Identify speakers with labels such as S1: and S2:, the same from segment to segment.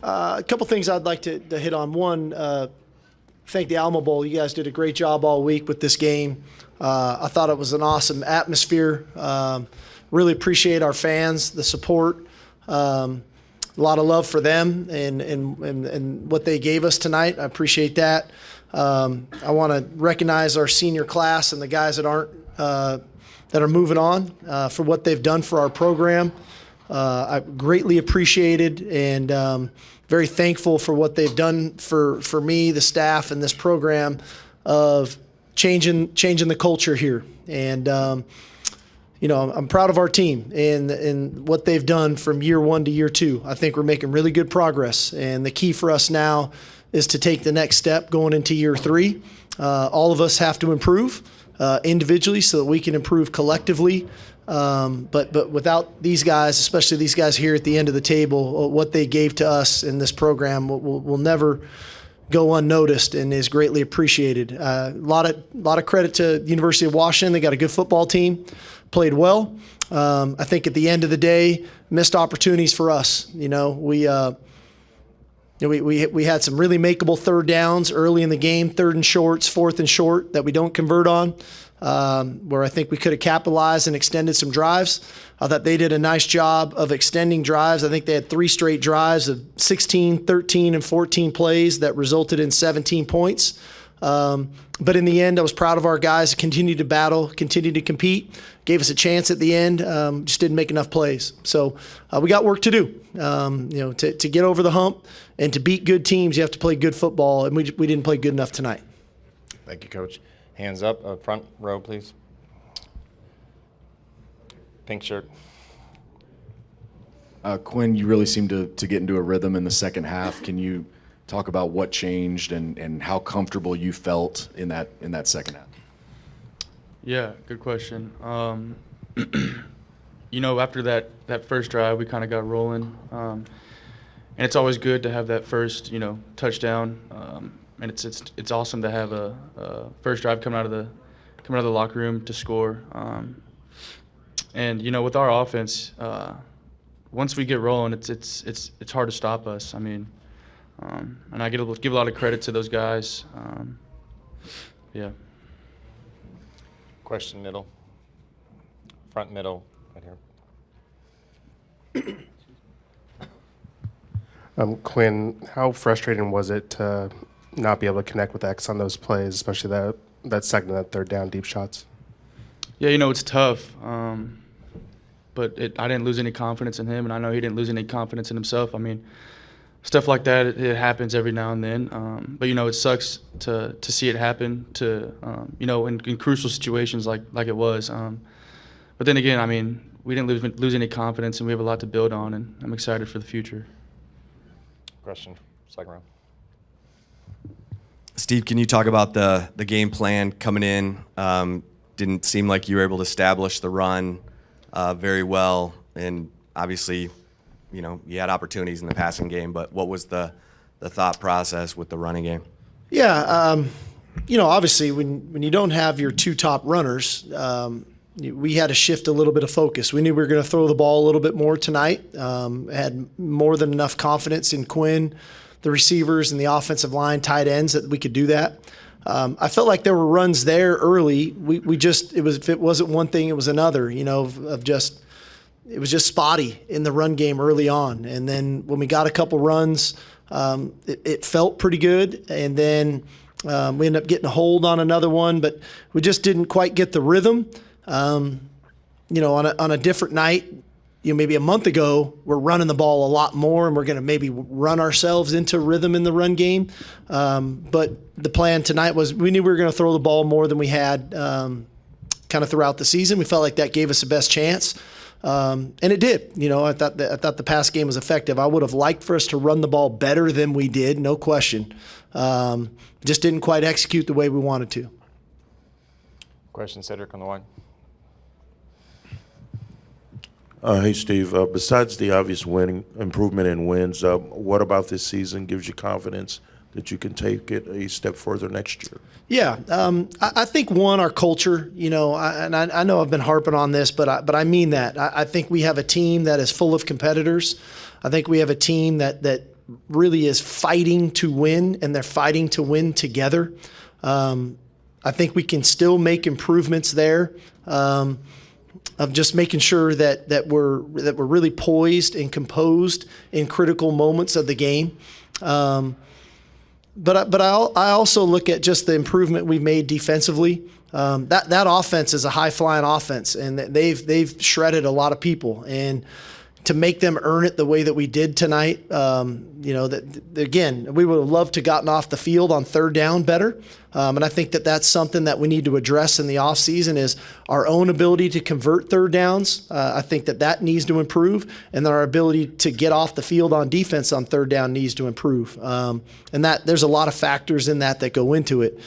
S1: A couple things I'd like to hit on. One, thank the Alamo Bowl. You guys did a great job all week with this game. I thought it was an awesome atmosphere. Really appreciate our fans, the support. A lot of love for them and what they gave us tonight. I appreciate that. I want to recognize our senior class and the guys that are moving on for what they've done for our program. I greatly appreciated and very thankful for what they've done for me, the staff, and this program of changing the culture here. And I'm proud of our team and what they've done from year one to year two. I think we're making really good progress, and the key for us now is to take the next step going into year three. All of us have to improve individually so that we can improve collectively. But without these guys, especially these guys here at the end of the table, what they gave to us in this program will never go unnoticed and is greatly appreciated. A lot of credit to the University of Washington. They got a good football team, played well. I think at the end of the day, missed opportunities for us. We had some really makeable third downs early in the game, third and shorts, fourth and short that we don't convert on. Where I think we could have capitalized and extended some drives. I thought they did a nice job of extending drives. I think they had 3 straight drives of 16, 13, and 14 plays that resulted in 17 points. But in the end, I was proud of our guys. Continued to battle, continued to compete, gave us a chance at the end, just didn't make enough plays. So we got work to do. To get over the hump and to beat good teams, you have to play good football, and we didn't play good enough tonight.
S2: Thank you, Coach. Hands up, front row, please. Pink shirt.
S3: Quinn, you really seemed to get into a rhythm in the second half. Can you talk about what changed and how comfortable you felt in that second half?
S4: Yeah, good question. After that first drive, we kind of got rolling. And it's always good to have that first, touchdown. And it's awesome to have a first drive coming out of the locker room to score. And with our offense, once we get rolling, it's hard to stop us. I mean, and I give a lot of credit to those guys. Yeah.
S2: Question middle. Front middle, right here.
S5: Quinn, how frustrating was it to not be able to connect with X on those plays, especially that second and that third down deep shots?
S4: Yeah, it's tough. But I didn't lose any confidence in him, and I know he didn't lose any confidence in himself. I mean, stuff like that, it happens every now and then. But, it sucks to see it happen in crucial situations like it was. But then again, I mean, we didn't lose any confidence, and we have a lot to build on, and I'm excited for the future.
S2: Question, second round.
S6: Steve, can you talk about the game plan coming in? Didn't seem like you were able to establish the run very well, and obviously, you had opportunities in the passing game, but what was the thought process with the running game?
S1: Yeah, obviously when you don't have your 2 top runners, we had to shift a little bit of focus. We knew we were going to throw the ball a little bit more tonight. Had more than enough confidence in Quinn, the receivers, and the offensive line, tight ends that we could do that. I felt like there were runs there early. If it wasn't one thing, it was another. It was just spotty in the run game early on. And then when we got a couple runs, it felt pretty good. And then we ended up getting a hold on another one, but we just didn't quite get the rhythm. On a different night, maybe a month ago, we're running the ball a lot more, and we're going to maybe run ourselves into rhythm in the run game. But the plan tonight was we knew we were going to throw the ball more than we had kind of throughout the season. We felt like that gave us the best chance. And it did. I thought the pass game was effective. I would have liked for us to run the ball better than we did, no question. Just didn't quite execute the way we wanted to.
S2: Question, Cedric on the line.
S7: Hey, Steve. Besides the obvious improvement in wins, what about this season gives you confidence that you can take it a step further next year?
S1: Yeah, I think our culture. I know I've been harping on this, but I mean that. I think we have a team that is full of competitors. I think we have a team that really is fighting to win, and they're fighting to win together. I think we can still make improvements there, of just making sure that we're really poised and composed in critical moments of the game. But I also look at just the improvement we've made defensively. That offense is a high flying offense, and they've shredded a lot of people. And to make them earn it the way that we did tonight, that again, we would have loved to gotten off the field on third down better. And I think that's something that we need to address in the offseason is our own ability to convert third downs. I think that needs to improve, and our ability to get off the field on defense on third down needs to improve. And that there's a lot of factors in that go into it.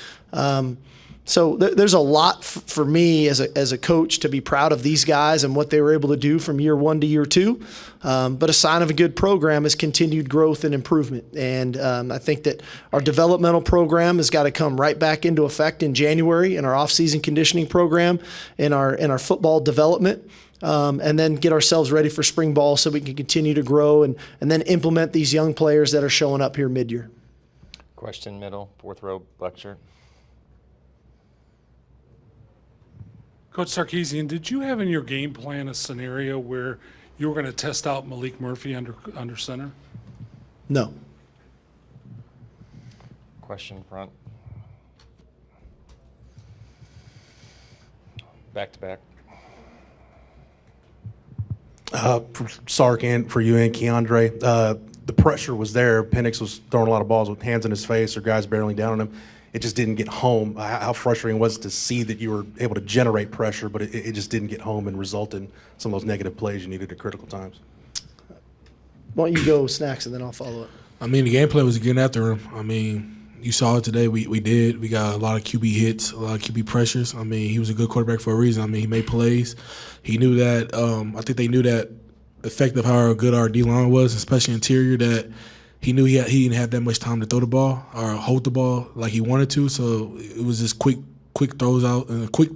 S1: So there's a lot for me as a coach to be proud of these guys and what they were able to do from year one to year two. But a sign of a good program is continued growth and improvement. And I think that our developmental program has got to come right back into effect in January in our off-season conditioning program, in our football development. And then get ourselves ready for spring ball so we can continue to grow and then implement these young players that are showing up here mid-year.
S2: Question middle, fourth row, black shirt.
S8: Coach Sarkisian, did you have in your game plan a scenario where you were going to test out Malik Murphy under center?
S1: No.
S2: Question front. Back to back.
S9: For Sark and for you and Keandre, the pressure was there. Penix was throwing a lot of balls with hands in his face or guys barreling down on him. It just didn't get home. How frustrating was it to see that you were able to generate pressure, but it just didn't get home and result in some of those negative plays you needed at critical times?
S1: Why don't you go, Snacks, and then I'll follow up.
S10: I mean, the game plan was getting after him. I mean, you saw it today. We did. We got a lot of QB hits, a lot of QB pressures. I mean, he was a good quarterback for a reason. I mean, he made plays. He knew that. I think they knew that effective how good our D-line was, especially interior, that he knew he didn't have that much time to throw the ball or hold the ball like he wanted to. So it was just quick throws out and quick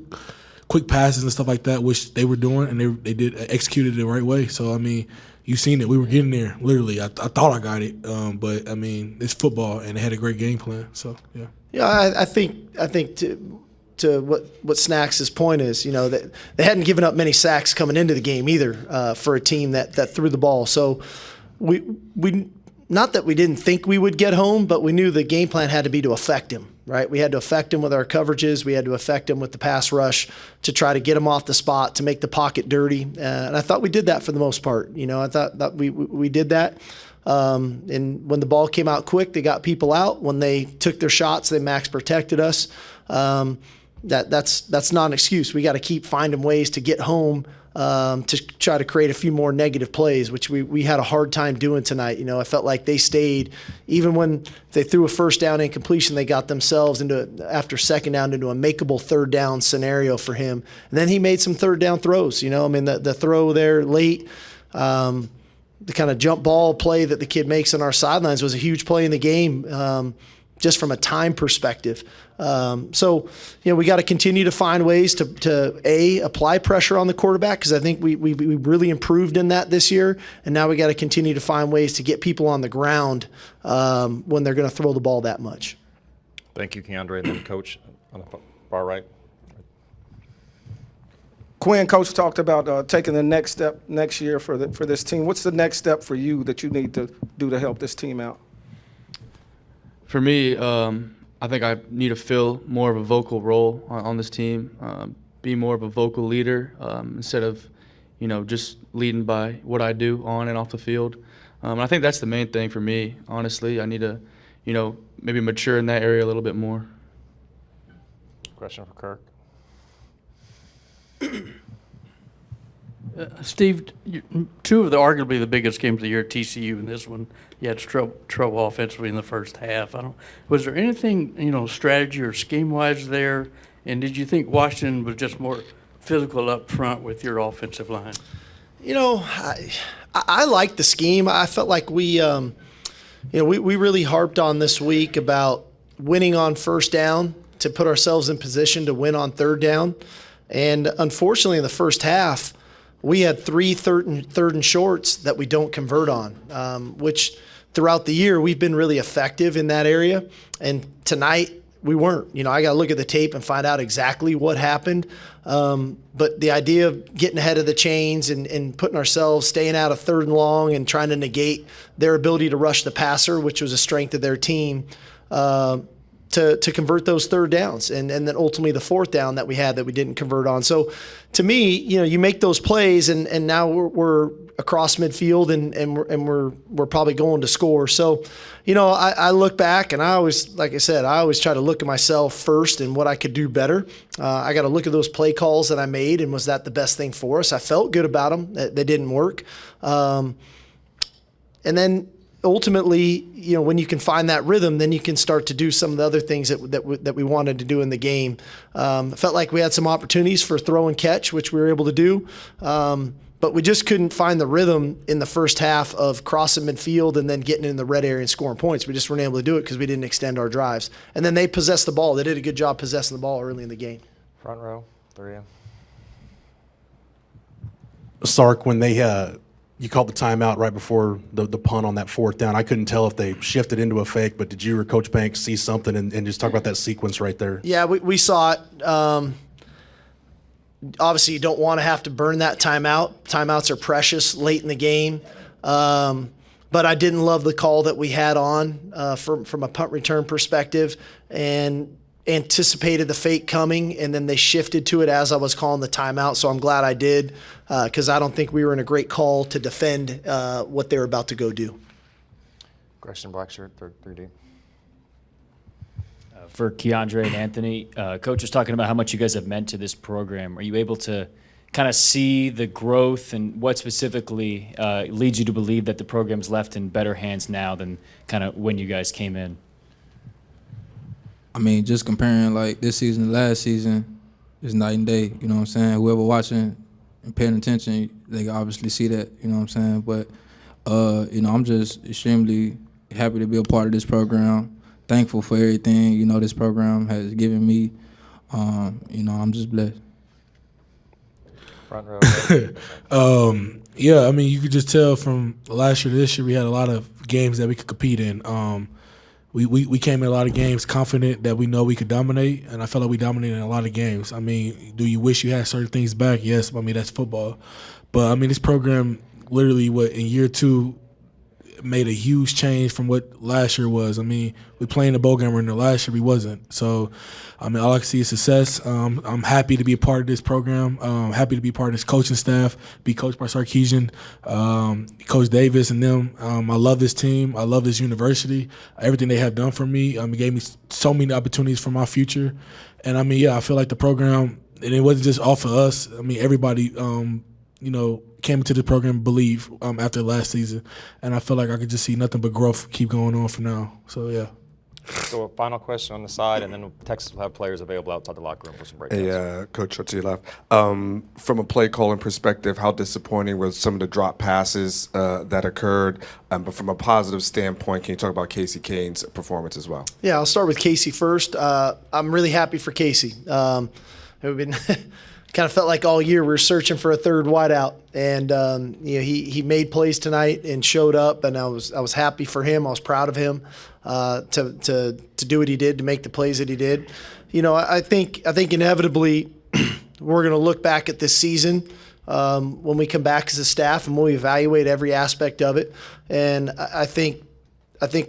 S10: passes and stuff like that, which they were doing, and they did executed it the right way. So I mean, you seen it. We were getting there. Literally, I thought I got it, but I mean, it's football, and they had a great game plan. So yeah.
S1: Yeah, I think to what Snacks' point is, that they hadn't given up many sacks coming into the game either for a team that threw the ball. So we not that we didn't think we would get home, but we knew the game plan had to be to affect him, right? We had to affect him with our coverages. We had to affect him with the pass rush to try to get him off the spot, to make the pocket dirty. And I thought we did that for the most part. I thought that we did that. And when the ball came out quick, they got people out. When they took their shots, they max protected us. That's not an excuse. We got to keep finding ways to get home to try to create a few more negative plays, which we had a hard time doing tonight. I felt like they stayed, even when they threw a first down incompletion, they got themselves after second down into a makeable third down scenario for him. And then he made some third down throws. I mean, the throw there late, the kind of jump ball play that the kid makes on our sidelines was a huge play in the game. Just from a time perspective. So we got to continue to find ways to apply pressure on the quarterback, because I think we really improved in that this year. And now we got to continue to find ways to get people on the ground when they're going to throw the ball that much.
S2: Thank you, Keandre. And then Coach on the far right.
S11: Quinn, Coach talked about taking the next step next year for this team. What's the next step for you that you need to do to help this team out?
S4: For me, I think I need to fill more of a vocal role on this team, be more of a vocal leader instead of, just leading by what I do on and off the field. And I think that's the main thing for me, honestly. I need to, maybe mature in that area a little bit more.
S2: Question for Kirk.
S12: Steve, two of arguably the biggest games of the year, TCU and this one, you had trouble offensively in the first half. Was there anything, strategy or scheme-wise there? And did you think Washington was just more physical up front with your offensive line?
S1: I like the scheme. I felt like we really harped on this week about winning on first down to put ourselves in position to win on third down. And unfortunately, in the first half, we had 3 third and shorts that we don't convert on, which throughout the year, we've been really effective in that area. And tonight, we weren't. I got to look at the tape and find out exactly what happened. But the idea of getting ahead of the chains and putting ourselves, staying out of 3rd and long and trying to negate their ability to rush the passer, which was a strength of their team, to convert those 3rd downs. And then ultimately the 4th down that we had that we didn't convert on. So to me, you make those plays and now we're across midfield and we're probably going to score. So, I look back and I always, like I said, I always try to look at myself first and what I could do better. I got to look at those play calls that I made and was that the best thing for us? I felt good about them. They didn't work. And then ultimately, when you can find that rhythm, then you can start to do some of the other things that we wanted to do in the game. I felt like we had some opportunities for throw and catch, which we were able to do. But we just couldn't find the rhythm in the first half of crossing midfield and then getting in the red area and scoring points. We just weren't able to do it because we didn't extend our drives. And then they possessed the ball. They did a good job possessing the ball early in the game.
S2: Front row, 3.
S9: Sark, when you called the timeout right before the punt on that 4th down, I couldn't tell if they shifted into a fake, but did you or Coach Banks see something and just talk about that sequence right there?
S1: Yeah, we saw it. Obviously, you don't want to have to burn that timeout. Timeouts are precious late in the game. But I didn't love the call that we had on from a punt return perspective and anticipated the fake coming, and then they shifted to it as I was calling the timeout. So I'm glad I did because I don't think we were in a great call to defend what they were about to go do.
S2: Question, black shirt, 3D.
S13: For Keandre and Anthony, Coach was talking about how much you guys have meant to this program. Are you able to kind of see the growth and what specifically leads you to believe that the program's left in better hands now than kind of when you guys came in?
S14: I mean, just comparing like this season to last season is night and day. You know what I'm saying? Whoever watching and paying attention, they can obviously see that. You know what I'm saying? But I'm just extremely happy to be a part of this program. Thankful for everything, this program has given me. I'm just blessed.
S2: Front row.
S10: Yeah, I mean, you could just tell from last year to this year we had a lot of games that we could compete in. We came in a lot of games confident that we know we could dominate, and I felt like we dominated in a lot of games. I mean, do you wish you had certain things back? Yes, I mean, that's football. But, I mean, this program literally, in year 2, made a huge change from what last year was. I mean, we played in the bowl game, and the last year we wasn't. So, I mean, all I can see is success. I'm happy to be a part of this program. Happy to be part of this coaching staff, be coached by Sarkisian, Coach Davis and them. I love this team. I love this university. Everything they have done for me. It gave me so many opportunities for my future. And, I mean, yeah, I feel like the program, and it wasn't just off of us. I mean, everybody, came into the program believe after last season, and I feel like I could just see nothing but growth keep going on from now. So yeah.
S2: So a final question on the side, and then Texas will have players available outside the locker room for some breakdowns.
S15: Hey, Coach, to your left. From a play calling perspective, how disappointing were some of the drop passes that occurred? But from a positive standpoint, can you talk about Casey Kane's performance as well?
S1: Yeah, I'll start with Casey first. I'm really happy for Casey. We've been kind of felt like all year we were searching for a third wideout, and he made plays tonight and showed up, and I was happy for him. I was proud of him to do what he did, to make the plays that he did. I think inevitably we're going to look back at this season when we come back as a staff and we'll evaluate every aspect of it. And I think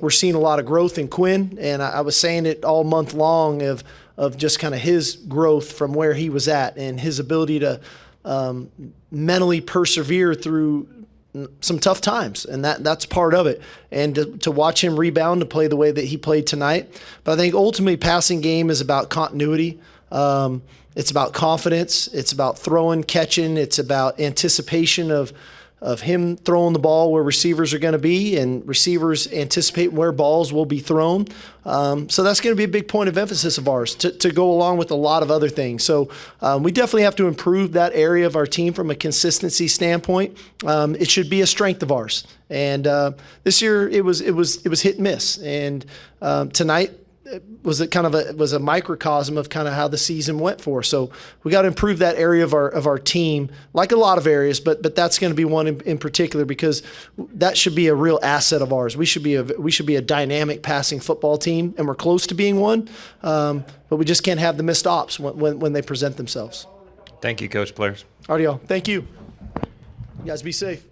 S1: we're seeing a lot of growth in Quinn, and I was saying it all month long of just kind of his growth from where he was at and his ability to mentally persevere through some tough times, and that's part of it. And to watch him rebound, to play the way that he played tonight. But I think ultimately passing game is about continuity. It's about confidence. It's about throwing, catching. It's about anticipation of him throwing the ball where receivers are going to be, and receivers anticipate where balls will be thrown. So that's going to be a big point of emphasis of ours to go along with a lot of other things. So we definitely have to improve that area of our team from a consistency standpoint. It should be a strength of ours. And this year it was hit and miss. And tonight was a microcosm of kind of how the season went for us. So we got to improve that area of our team, like a lot of areas, but that's going to be one in particular, because that should be a real asset of ours. We should be a dynamic passing football team, and we're close to being one, but we just can't have the missed ops when they present themselves.
S2: Thank you, Coach. Players.
S1: All right, y'all. Thank you. You guys be safe.